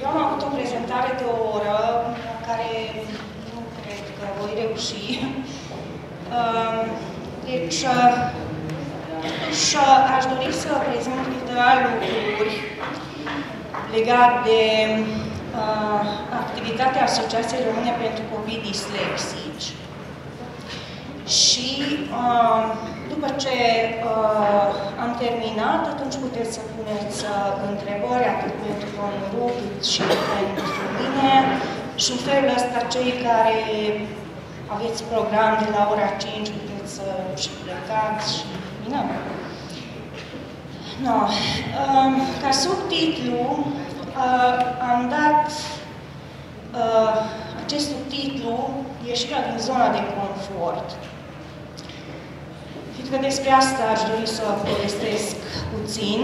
Eu am avut o prezentare de o oră, care nu cred că voi reuși. Deci, aș dori să prezint câteva lucruri legate de activitatea Asociației Române pentru Copii Dislexici. Și după ce am terminat, atunci puteți să puneți întrebări atât pentru domnul Ru, cât și pentru mine. Și în felul ăsta, cei care aveți program de la ora 5, puteți să și plecați și terminăm. No. Ca subtitlu am dat acest titlu, Ieșirea din zona de confort. Fiindcă despre asta aș dori să povestesc puțin,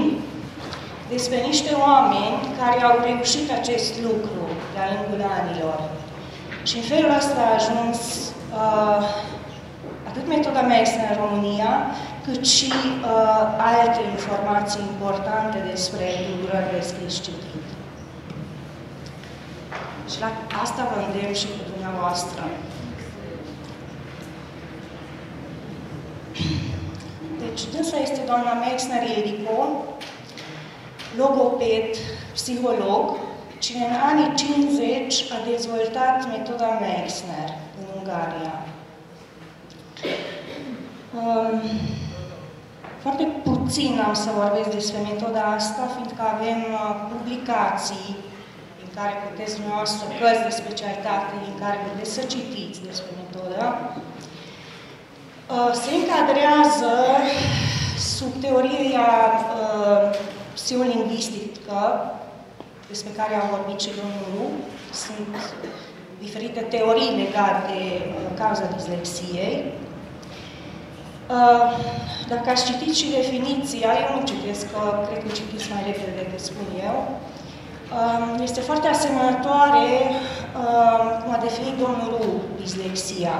despre niște oameni care au reușit acest lucru de-a lungul anilor. Și în felul ăsta a ajuns atât metoda Meissner în România, cât și alte informații importante despre tulburări de scris-citit. Și la asta vă îndemn și cu dumneavoastră. Deci, dânsa este doamna Meissner Ildiko, logoped, psiholog, cine în anii 50 a dezvoltat metoda Meissner în Ungaria. Foarte puțin am să vorbesc despre metoda asta, fiindcă avem publicații în care puteți dumneavoastră, cărți de specialitate în care puteți să citiți despre metodă. Se încadrează sub teoria psiholingvistică, despre care a vorbit și domnul Ru. Sunt diferite teorii legate de cauza dislexiei. Dacă ați citit și definiția, eu nu citesc, că cred că citiți mai repede decât spun eu, este foarte asemănătoare cum a definit domnul Ru dislexia.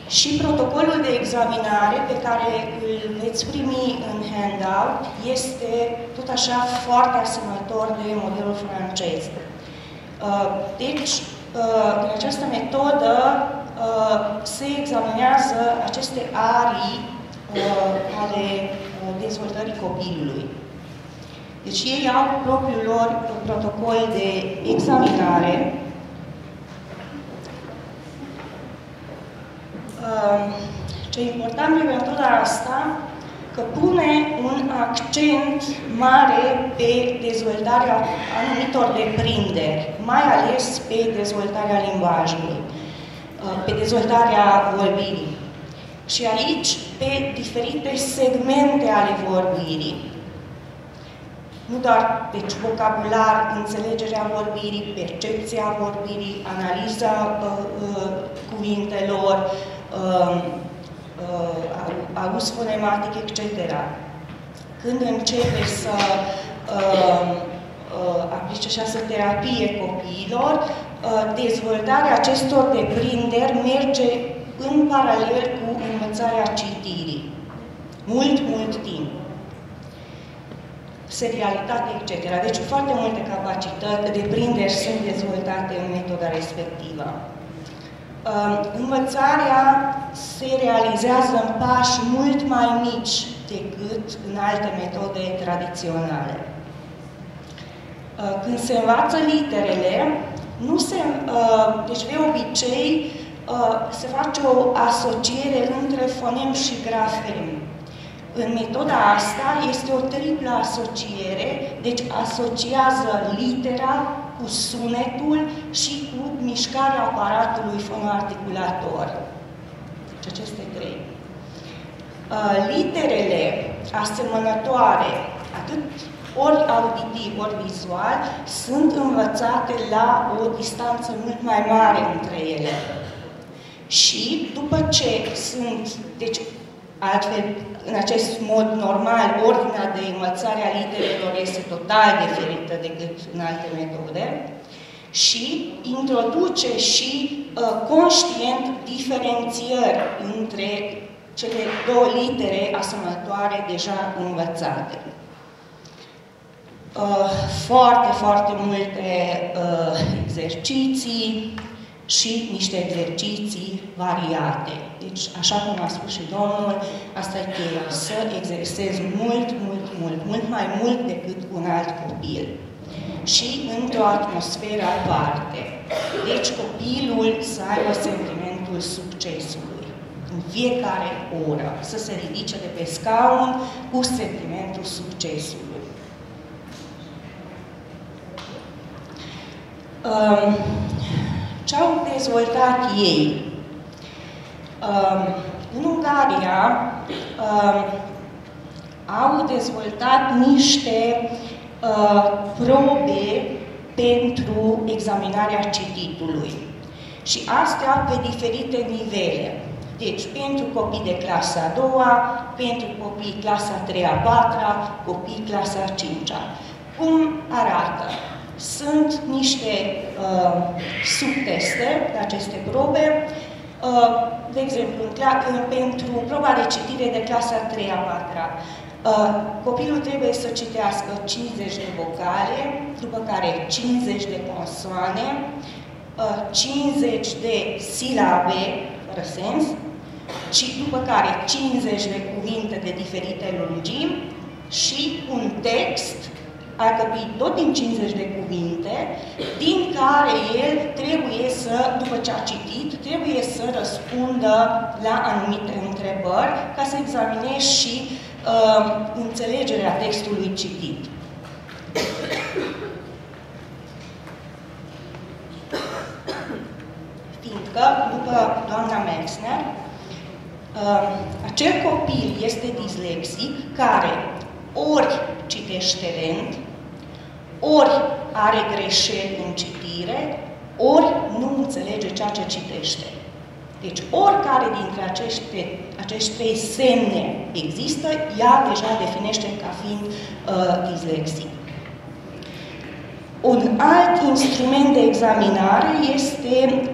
Și protocolul de examinare pe care îl veți primi în handout este tot așa foarte asemănător de modelul francez. Deci, în această metodă se examinează aceste arii ale dezvoltării copilului. Deci ei au propriul lor protocol de examinare. Ce e important pe metoda asta, că pune un accent mare pe dezvoltarea anumitor deprinderi, mai ales pe dezvoltarea limbajului, pe dezvoltarea vorbirii. Și aici, pe diferite segmente ale vorbirii. Nu doar, deci, vocabular, înțelegerea vorbirii, percepția vorbirii, analiza cuvintelor, auz fonematic, etc. Când începe să aplice această terapie copiilor, dezvoltarea acestor deprinderi merge în paralel cu învățarea citirii. Mult timp. Serialitate, etc. Deci foarte multe capacități, deprinderi sunt dezvoltate în metoda respectivă. Învățarea se realizează în pași mult mai mici decât în alte metode tradiționale. Când se învață literele, deci de obicei se face o asociere între fonem și grafem. În metoda asta este o triplă asociere, deci asociază litera cu sunetul și cu mișcarea aparatului fonoarticulator. Deci aceste trei. Literele asemănătoare, atât ori auditiv, ori vizual, sunt învățate la o distanță mult mai mare între ele. Și după ce sunt, deci altfel, în acest mod normal, ordinea de învățare a literelor este total diferită decât în alte metode și introduce și conștient diferențiări între cele două litere asemănătoare deja învățate. Foarte multe exerciții și niște exerciții variate. Deci, așa cum a spus și Domnul, asta e cheia, să exersezi mult mai mult decât un alt copil. Și într-o atmosferă aparte. Deci, copilul să aibă sentimentul succesului. În fiecare oră, să se ridice de pe scaun cu sentimentul succesului. Ce au dezvoltat ei? În Ungaria au dezvoltat niște probe pentru examinarea cititului. Și astea pe diferite nivele. Deci, pentru copii de clasa a doua, pentru copii clasa a treia, a patra, copii clasa a cincea. Cum arată? Sunt niște subteste de aceste probe. De exemplu, pentru proba de citire de clasa a treia, a patra, copilul trebuie să citească 50 de vocale, după care 50 de consoane, 50 de silabe, fără sens, și după care 50 de cuvinte de diferite lungimi și un text alcătuit tot din 50 de cuvinte, din care el trebuie să, după ce a citit, trebuie să răspundă la anumite întrebări, ca să examinezi și înțelegerea textului citit. Fiindcă, după doamna Metzner, acel copil este dislexic care ori citește lent, ori are greșeli în citire, ori nu înțelege ceea ce citește. Deci, oricare dintre acești trei semne există, ea deja definește ca fiind dislexic. Un alt instrument de examinare este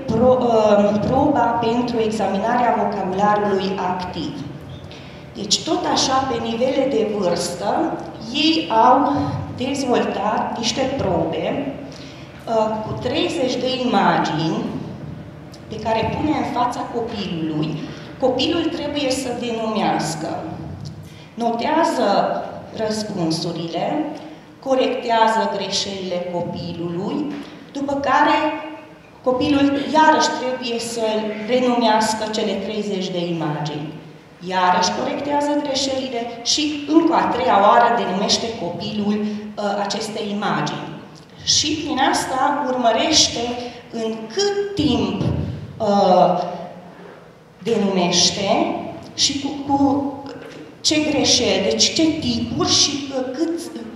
proba pentru examinarea vocabularului activ. Deci, tot așa, pe nivele de vârstă, ei au dezvoltat niște probe cu 30 de imagini pe care pune în fața copilului. Copilul trebuie să denumească, notează răspunsurile, corectează greșelile copilului, după care copilul iarăși trebuie să renumească cele 30 de imagini. Iarăși corectează greșelile și încă a treia oară denumește copilul aceste imagini. Și prin asta urmărește în cât timp denumește și cu ce greșeli, deci ce tipuri și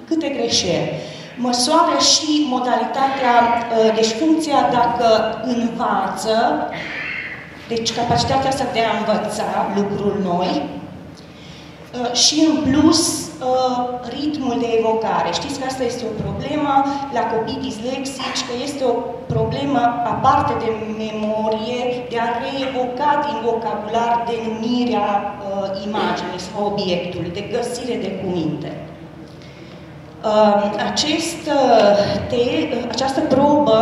câte greșeli. Măsoară și modalitatea, deci funcția dacă învață, deci capacitatea asta de a învăța lucruri noi și în plus ritmul de evocare. Știți că asta este o problemă la copii dislexici, că este o problemă aparte de memorie, de a reevoca din vocabular denumirea imaginii sau obiectului, de găsire de cuvinte. Această probă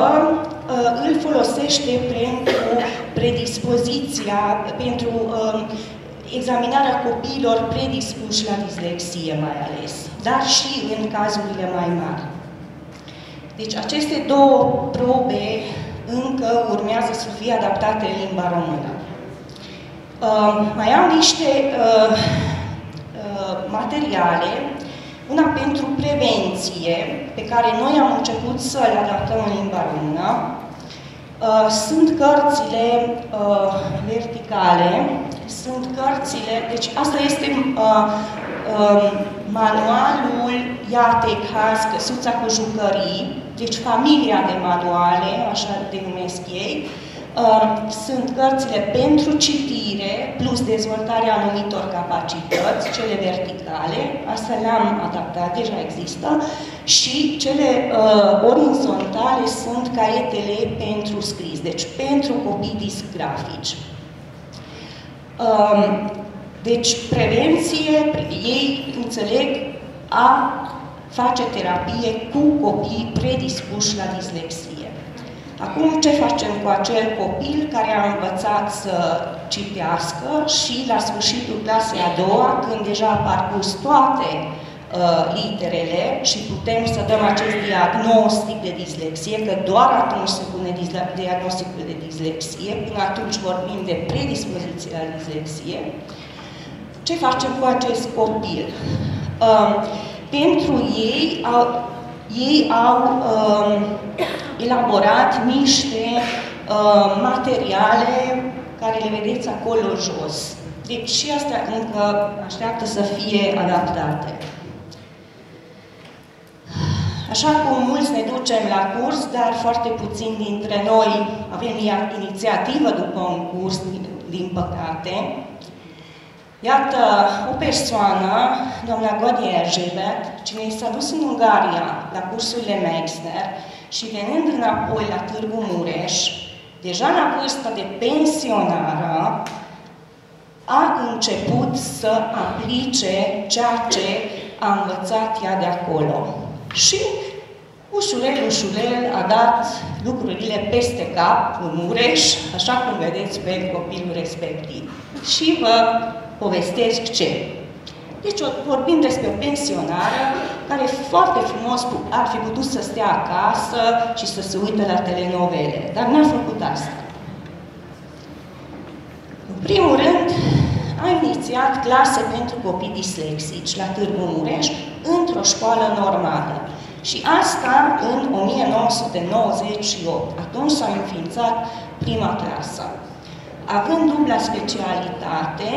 îl folosește pentru predispoziția, pentru examinarea copiilor predispuși la dislexie mai ales, dar și în cazurile mai mari. Deci aceste două probe încă urmează să fie adaptate în limba română. Mai am niște materiale, una pentru prevenție, pe care noi am început să le adaptăm în limba română. Sunt cărțile verticale, sunt cărțile, deci asta este manualul Iatec Haz, Căsuța cu jucării, deci familia de manuale, așa denumesc ei. Sunt cărțile pentru citire, plus dezvoltarea anumitor capacități, cele verticale, astea le-am adaptat, deja există, și cele orizontale sunt caietele pentru scris, deci pentru copii disgrafici. Deci, prevenție, ei înțeleg a face terapie cu copii predispuși la dislexie. Acum, ce facem cu acel copil care a învățat să citească și la sfârșitul clasei a doua, când deja a parcurs toate literele și putem să dăm acest diagnostic de dislexie, că doar atunci se pune diagnosticul de dislexie, până atunci vorbim de predispoziție la dislexie. Ce facem cu acest copil? Pentru ei au elaborat niște materiale care le vedeți acolo jos. Deci și astea încă așteaptă să fie adaptate. Așa cum mulți ne ducem la curs, dar foarte puțini dintre noi avem inițiativă după un curs, din păcate. Iată o persoană, doamna Godie Erzsébet, cine s-a dus în Ungaria la cursurile Meixner și venând înapoi la Târgu Mureș, deja la vârsta de pensionară, a început să aplice ceea ce a învățat ea de acolo. Și ușurel, ușurel a dat lucrurile peste cap în Mureș, așa cum vedeți pe copilul respectiv. Și vă povestesc ce. Deci vorbim despre o pensionară care foarte frumos ar fi putut să stea acasă și să se uite la telenovele, dar n-a făcut asta. În primul rând, a inițiat clase pentru copii dislexici la Târgu Mureș într-o școală normală. Și asta în 1998. Atunci s-a înființat prima clasă. Având dubla specialitate,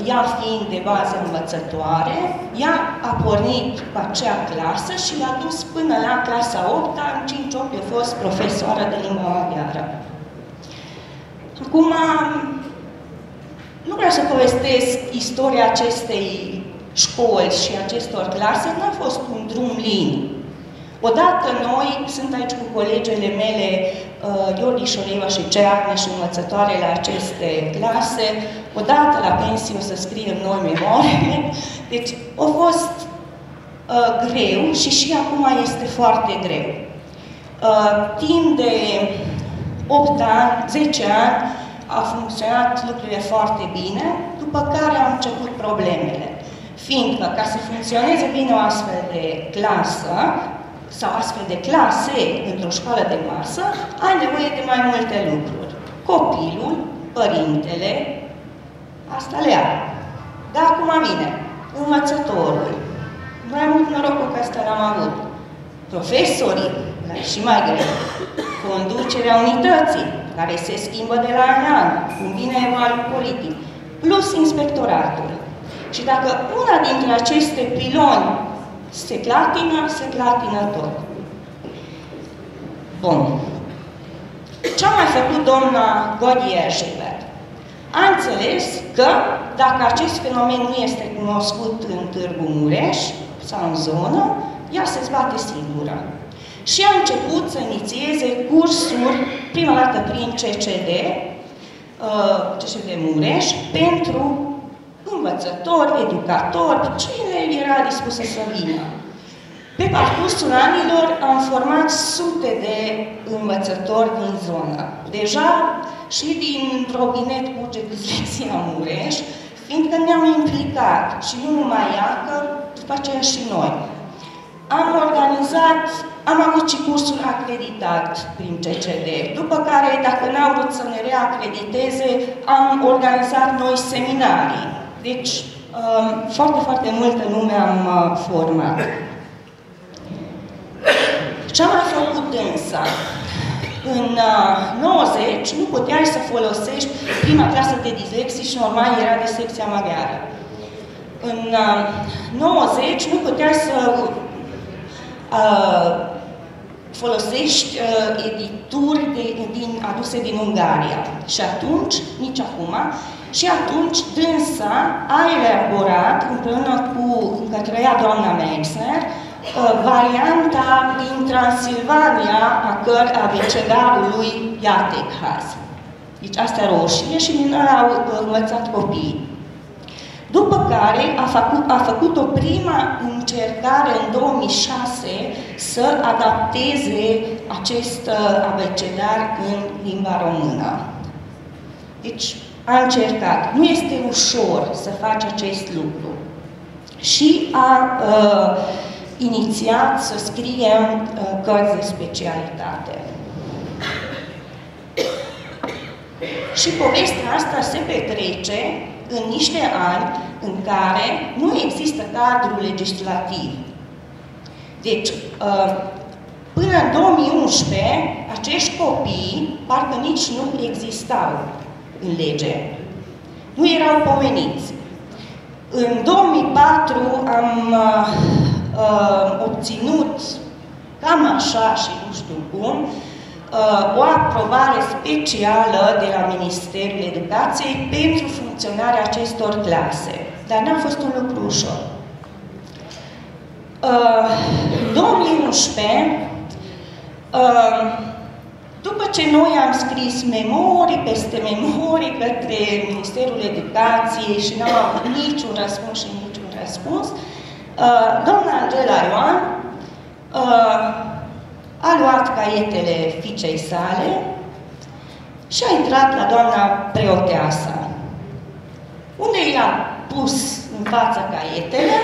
ea fiind de bază învățătoare, ea a pornit cu acea clasă și l-a dus până la clasa 8-a, în 5-8 a fost profesoară de limba maghiară. Acum, nu vreau să povestesc istoria acestei școli și acestor clase, n-a fost un drum lin. Odată noi, sunt aici cu colegele mele, Iordi Șoreva și Cearne și învățătoare la aceste clase, odată la pensie o să scriem noi memorile. Deci a fost greu și acum este foarte greu. Timp de 8 ani, 10 ani, a funcționat lucrurile foarte bine, după care au început problemele. Fiindcă, ca să funcționeze bine o astfel de clasă, sau astfel de clase într-o școală de masă, ai nevoie de mai multe lucruri. Copilul, părintele, asta le are. Dar acum vine învățătorul. Noi am avut norocul că asta l-am avut. Profesorii, și mai greu. Conducerea unității, care se schimbă de la an la an, cum vine evalul politic, plus inspectoratul. Și dacă una dintre aceste piloni se clatină tot. Bun. Ce-a mai făcut doamna Godie Erzsébet? A înțeles că dacă acest fenomen nu este cunoscut în Târgu Mureș sau în zonă, ea se zbate singură. Și a început să inițieze cursuri, prima dată prin CCD Mureș, pentru învățători, educatori, cine era dispusă să vină. Pe parcursul anilor am format sute de învățători din zonă. Deja și din robinet curge dislexia Mureș, fiindcă ne-am implicat și nu numai ea, că după aceea și noi. Am avut și cursul acreditat prin CCD, după care, dacă n-au vrut să ne reacrediteze, am organizat noi seminarii. Deci, foarte, foarte multă lume am format. Ce am mai făcut însă? În 90 nu puteai să folosești prima clasă de dislexie și normal era de secția maghiară. În 90 nu puteai să folosești edituri aduse din Ungaria. Și atunci, nici acum, și atunci dânsa a elaborat, împreună cu către doamna Meissner, varianta din Transilvania a abecedarului Iatekhaz. Deci astea roșie și din ăla au învățat copiii. După care a făcut o prima încercare în 2006 să adapteze acest abecedar în limba română. Deci a încercat. Nu este ușor să faci acest lucru. Și a inițiat să scriem cărți de specialitate. Și povestea asta se petrece în niște ani în care nu există cadru legislativ. Deci, până în 2011, acești copii parcă nici nu existau în lege. Nu erau pomeniți. În 2004 am obținut, cam așa și nu știu cum, o aprobare specială de la Ministerul Educației pentru funcționarea acestor clase. Dar n-a fost un lucru ușor. În 2011, după ce noi am scris memorii peste memorii către Ministerul Educației și n-am avut niciun răspuns și niciun răspuns, doamna Angela Ioan a luat caietele fiicei sale și a intrat la doamna preoteasă, unde i-a pus în fața caietele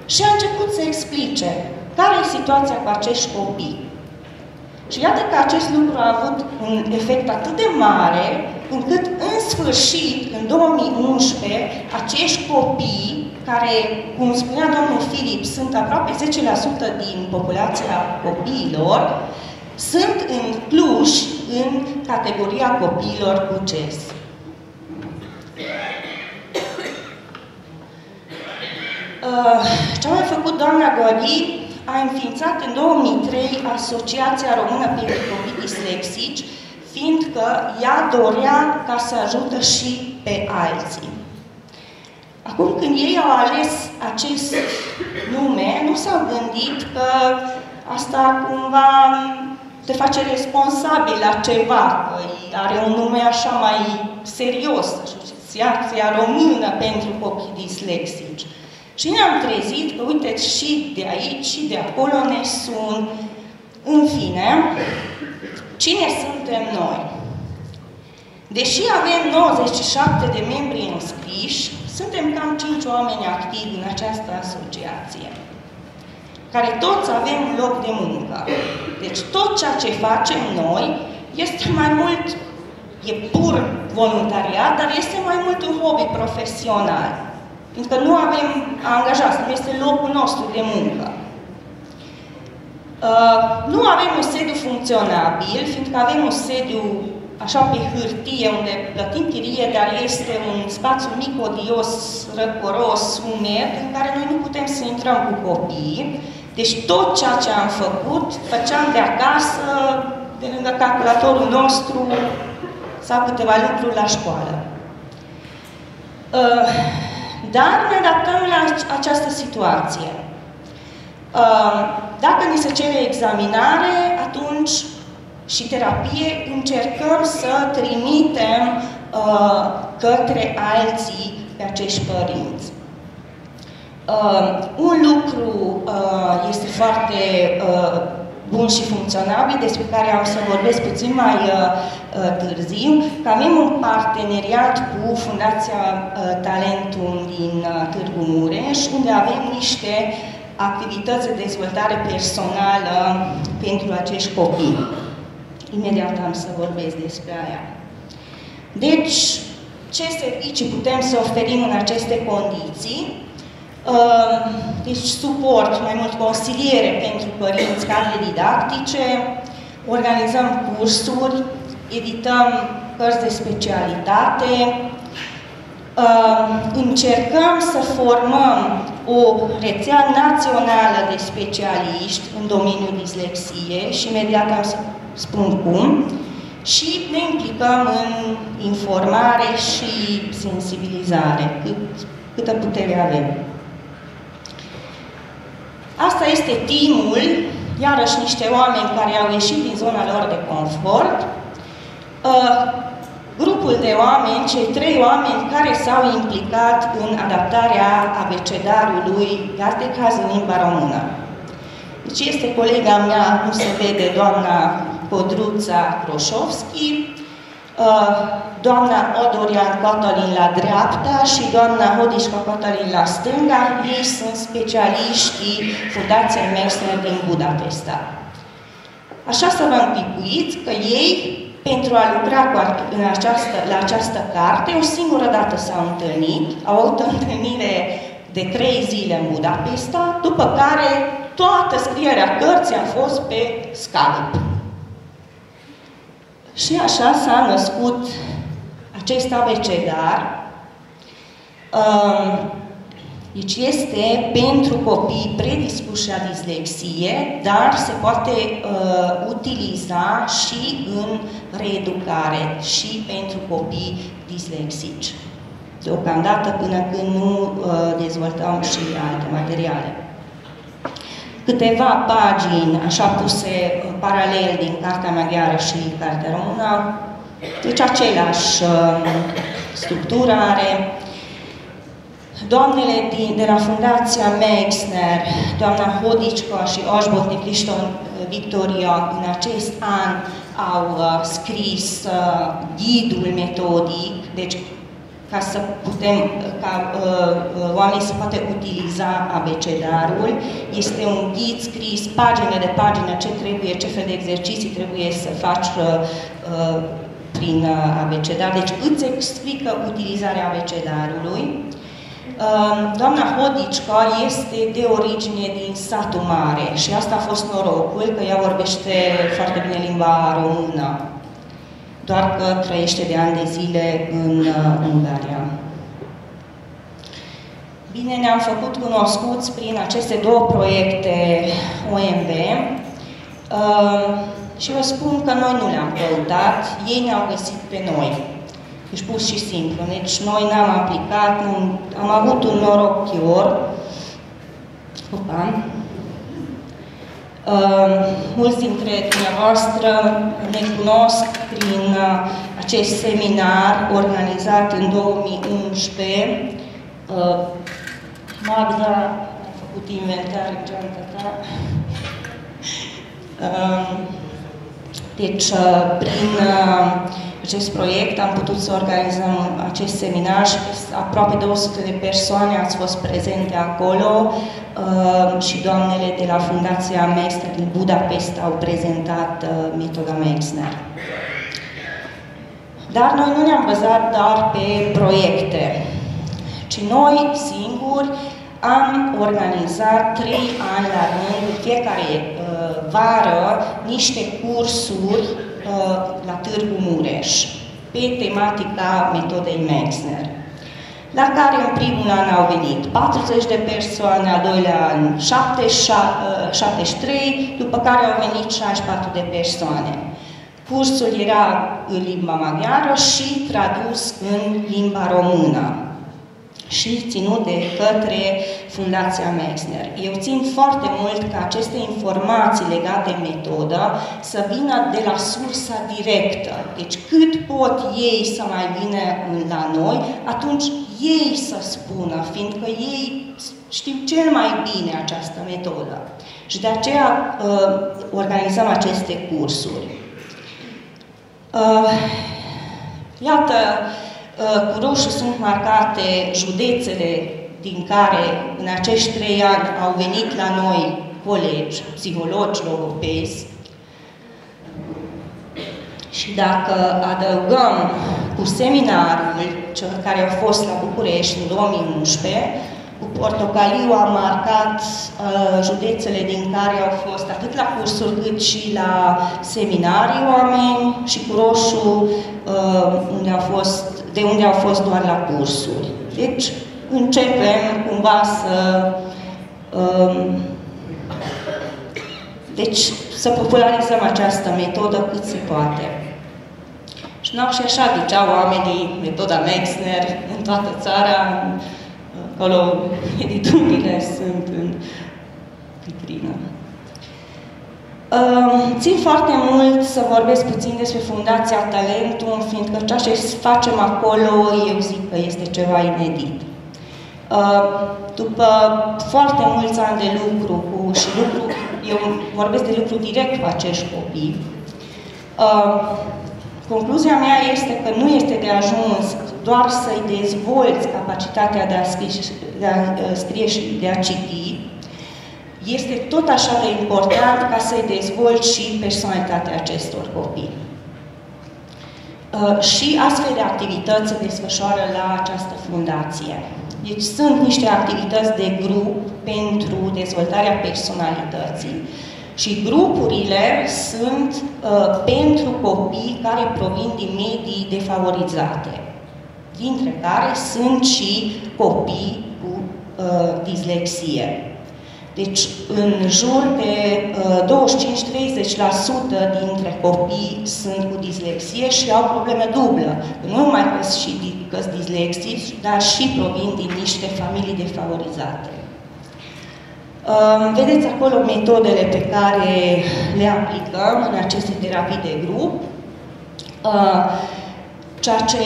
și a început să explice care e situația cu acești copii. Și iată că acest lucru a avut un efect atât de mare, încât în sfârșit, în 2011, acești copii, care, cum spunea domnul Filip, sunt aproape 10% din populația copiilor, sunt incluși în categoria copiilor cu CES. Ce a mai făcut doamna Gori? A înființat în 2003 Asociația Română pentru Copii Dislexici, fiindcă ea dorea ca să ajută și pe alții. Acum, când ei au ales acest nume, nu s-au gândit că asta cumva te face responsabil la ceva, că are un nume așa mai serios, Asociația Română pentru Copii Dislexici. Și ne-am trezit că, uite, și de aici, și de acolo ne sun. În fine, cine suntem noi? Deși avem 97 de membri înscriși, suntem cam 5 oameni activi în această asociație, care toți avem un loc de muncă. Deci tot ceea ce facem noi este mai mult, e pur voluntariat, dar este mai mult un hobby profesional. Fiindcă nu avem angajați, nu este locul nostru de muncă. Nu avem un sediu funcționabil, fiindcă avem un sediu așa pe hârtie, unde plătim chirie, dar este un spațiu mic, odios, răcoros, umed, în care noi nu putem să intrăm cu copiii. Deci tot ceea ce am făcut, făceam de acasă, de lângă calculatorul nostru, sau câteva lucruri la școală. Dar ne adaptăm la această situație. Dacă ni se cere examinare, atunci și terapie, încercăm să trimitem către alții pe acești părinți. Un lucru este foarte bun și funcționabil, despre care am să vorbesc puțin mai târziu, că avem un parteneriat cu Fundația Talentum din Târgu Mureș, unde avem niște activități de dezvoltare personală pentru acești copii. Imediat am să vorbesc despre aia. Deci, ce servicii putem să oferim în aceste condiții? Deci, suport, mai mult consiliere pentru părinți, cadre didactice, organizăm cursuri, edităm cărți de specialitate, încercăm să formăm o rețea națională de specialiști în domeniul dislexiei și imediat am să spun cum, și ne implicăm în informare și sensibilizare, câtă putere avem. Asta este teamul, iarăși niște oameni care au ieșit din zona lor de confort. Grupul de oameni, cei 3 oameni care s-au implicat în adaptarea abecedarului Gardecaz în limba română. Deci este colega mea, nu se vede, doamna Codruța Croșovski, doamna Odorian Cătălin la dreapta și doamna Hodișca Cătălin la stânga. Ei sunt specialiștii Fundației Meissner din Budapesta. Așa să vă închipuiți că ei, pentru a lucra la această carte, o singură dată s-au întâlnit, au avut o întâlnire de 3 zile în Budapesta, după care toată scrierea cărții a fost pe Skype. Și așa s-a născut acest abecedar. Deci este pentru copii predispuși la dislexie, dar se poate utiliza și în reeducare și pentru copii dislexici. Deocamdată până când nu dezvoltăm și alte materiale. Câteva pagini, așa puse paralel din cartea maghiară și cartea română, deci același structură are. Doamnele de la Fundația Meissner, doamna Hodicca și Așbotni Criston Victoria, în acest an au scris ghidul metodic, deci ca să putem, ca oamenii să poată utiliza abecedarul. Este un ghid scris pagină de pagină ce trebuie, ce fel de exerciții trebuie să faci prin abecedar. Deci îți explică utilizarea abecedarului. Doamna Hodicca este de origine din satul mare și asta a fost norocul, că ea vorbește foarte bine limba română, doar că trăiește de ani de zile în Ungaria. Bine, ne-am făcut cunoscuți prin aceste 2 proiecte OMB și vă spun că noi nu le-am căutat, ei ne-au găsit pe noi. Deci pur și simplu. Deci noi n-am aplicat, am avut un noroc chior. Mulți dintre dumneavoastră ne cunosc prin acest seminar organizat în 2011. Magda a făcut inventar în geanta ta. Deci, prin acest proiect am putut să organizăm acest seminar și aproape 200 de persoane ați fost prezente acolo și doamnele de la Fundația Meissner din Budapesta au prezentat metoda Meissner. Dar noi nu ne-am bazat doar pe proiecte, ci noi singuri am organizat 3 ani la rând, fiecare vară, niște cursuri la Târgu Mureș, pe tematica metodei Meissner, la care în primul an au venit 40 de persoane, al doilea an 73, după care au venit 64 de persoane. Cursul era în limba maghiară și tradus în limba română. și ținute către Fundația Mexner. Eu țin foarte mult ca aceste informații legate de metodă să vină de la sursa directă. Deci cât pot ei să mai vină la noi, atunci ei să spună, fiindcă ei știu cel mai bine această metodă. Și de aceea organizăm aceste cursuri. Iată, cu roșu sunt marcate județele din care în acești 3 ani au venit la noi colegi, psihologi, logopezi. Și dacă adăugăm cu seminarul, cel care au fost la București în 2011, cu portocaliu am marcat județele din care au fost atât la cursuri cât și la seminarii oameni și cu roșu de unde au fost doar la cursuri. Deci începem cumva să popularizăm această metodă cât se poate. Și așa ziceau oamenii, metoda Mexner în toată țara, acolo editurile sunt în vitrină. Țin foarte mult să vorbesc puțin despre Fundația Talentum, fiindcă ceea ce facem acolo, eu zic că este ceva inedit. După foarte mulți ani de lucru eu vorbesc de lucru direct cu acești copii, concluzia mea este că nu este de ajuns doar să-i dezvolți capacitatea de a scrie și de a citi, este tot așa de important ca să-i dezvolți și personalitatea acestor copii. Și astfel de activități se desfășoară la această fundație. Deci sunt niște activități de grup pentru dezvoltarea personalității și grupurile sunt pentru copii care provin din medii defavorizate, dintre care sunt și copii cu dislexie. Deci, în jur de 25-30% dintre copii sunt cu dislexie și au probleme dublă. Nu numai că sunt dislexici, dar și provin din niște familii defavorizate. Vedeți acolo metodele pe care le aplicăm în aceste terapii de grup. Ceea ce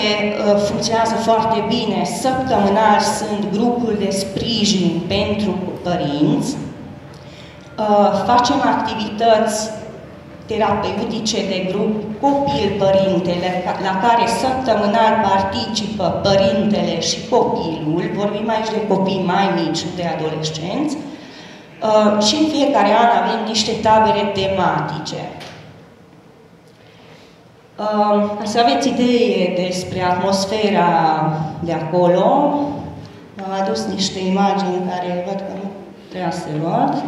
funcționează foarte bine, săptămânal sunt grupuri de sprijin pentru părinți. Facem activități terapeutice de grup copil-părintele, la care săptămânal participă părintele și copilul. Vorbim aici de copii mai mici, nu de adolescenți. Și în fiecare an avem niște tabere tematice. Ca să aveți idee despre atmosfera de acolo, am adus niște imagini care văd că nu prea se văd.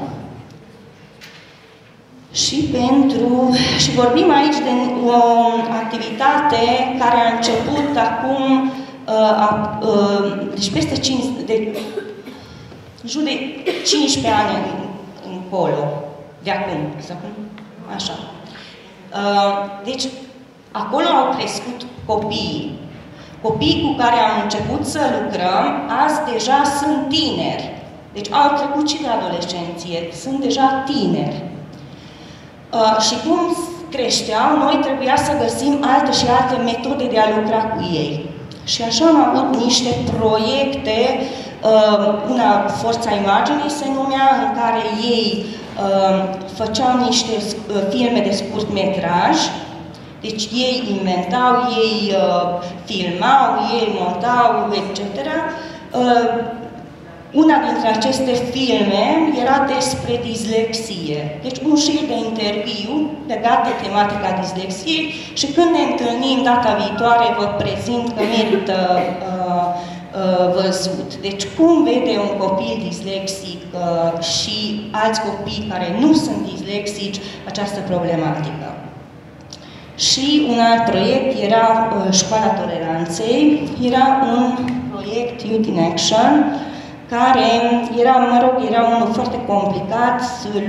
Și vorbim aici de o activitate care a început acum, deci peste 15 ani încolo, de acum, așa. Deci, acolo au crescut copiii. Copiii cu care am început să lucrăm, azi deja sunt tineri. Deci au trecut și de adolescenție, sunt deja tineri. Și cum creșteau, noi trebuia să găsim alte și alte metode de a lucra cu ei. Și așa am avut niște proiecte, una Forța Imaginii se numea, în care ei făceau niște filme de scurt metraj. Deci ei inventau, ei filmau, ei montau, etc. Una dintre aceste filme era despre dislexie. Deci un șir de interviu legat de tematica dislexiei și când ne întâlnim data viitoare vă prezint că merită văzut. Deci cum vede un copil dislexic și alți copii care nu sunt dislexici această problematică. Și un alt proiect era Școala Toleranței, era un proiect Youth in Action, care era unul foarte complicat,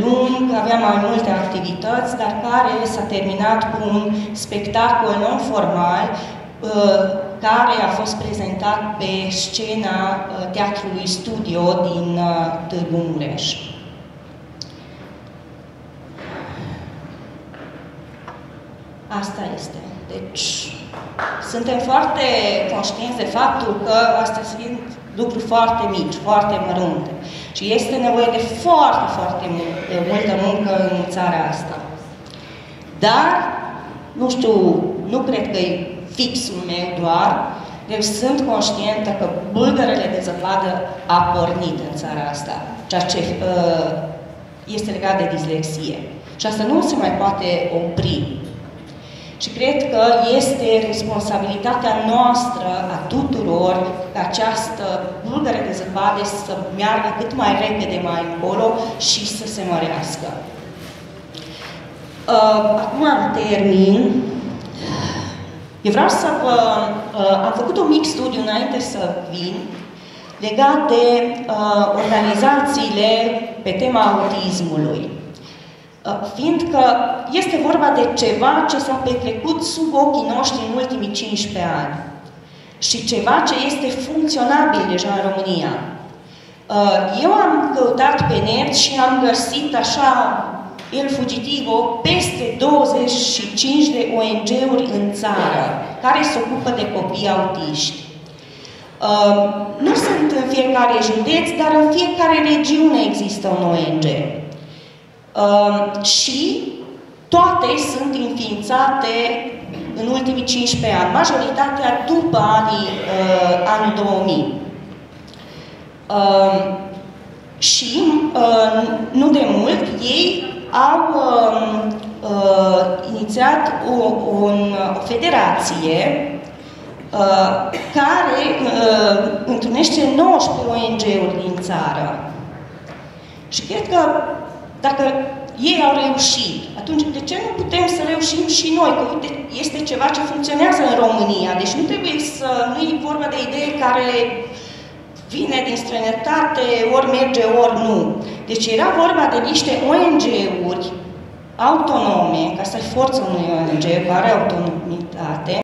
lung, avea mai multe activități, dar care s-a terminat cu un spectacol non-formal, care a fost prezentat pe scena Teatrului Studio din Târgu Mureș. Asta este. Deci, suntem foarte conștienți de faptul că astea sunt lucruri foarte mici, foarte mărunte. Și este nevoie de foarte, foarte multă muncă în țara asta. Dar, nu știu, nu cred că e fixul meu doar, deci sunt conștientă că bulgărele de zăpadă a pornit în țara asta, ceea ce este legat de dislexie. Și asta nu se mai poate opri. Și cred că este responsabilitatea noastră a tuturor ca această bulgăre de zăpadă să meargă cât mai repede mai încolo și să se mărească. Acum termin. Eu vreau să vă... am făcut un mic studiu înainte să vin legat de organizațiile pe tema autismului. Fiindcă este vorba de ceva ce s-a petrecut sub ochii noștri în ultimii 15 ani și ceva ce este funcționabil deja în România. Eu am căutat pe net și am găsit așa, El Fugitivo, peste 25 de ONG-uri în țară care se ocupă de copii autiști. Nu sunt în fiecare județ, dar în fiecare regiune există un ONG. Și toate sunt înființate în ultimii 15 ani, majoritatea după anul 2000. Și nu de mult ei au inițiat o federație care întrunește 19 ONG-uri din țară. Și cred că dacă ei au reușit, atunci de ce nu putem să reușim și noi? Că uite, este ceva ce funcționează în România. Deci nu trebuie să... nu e vorba de idee care vine din străinătate, ori merge, ori nu. Deci era vorba de niște ONG-uri autonome, că asta e forța unui ONG, care are autonomitate,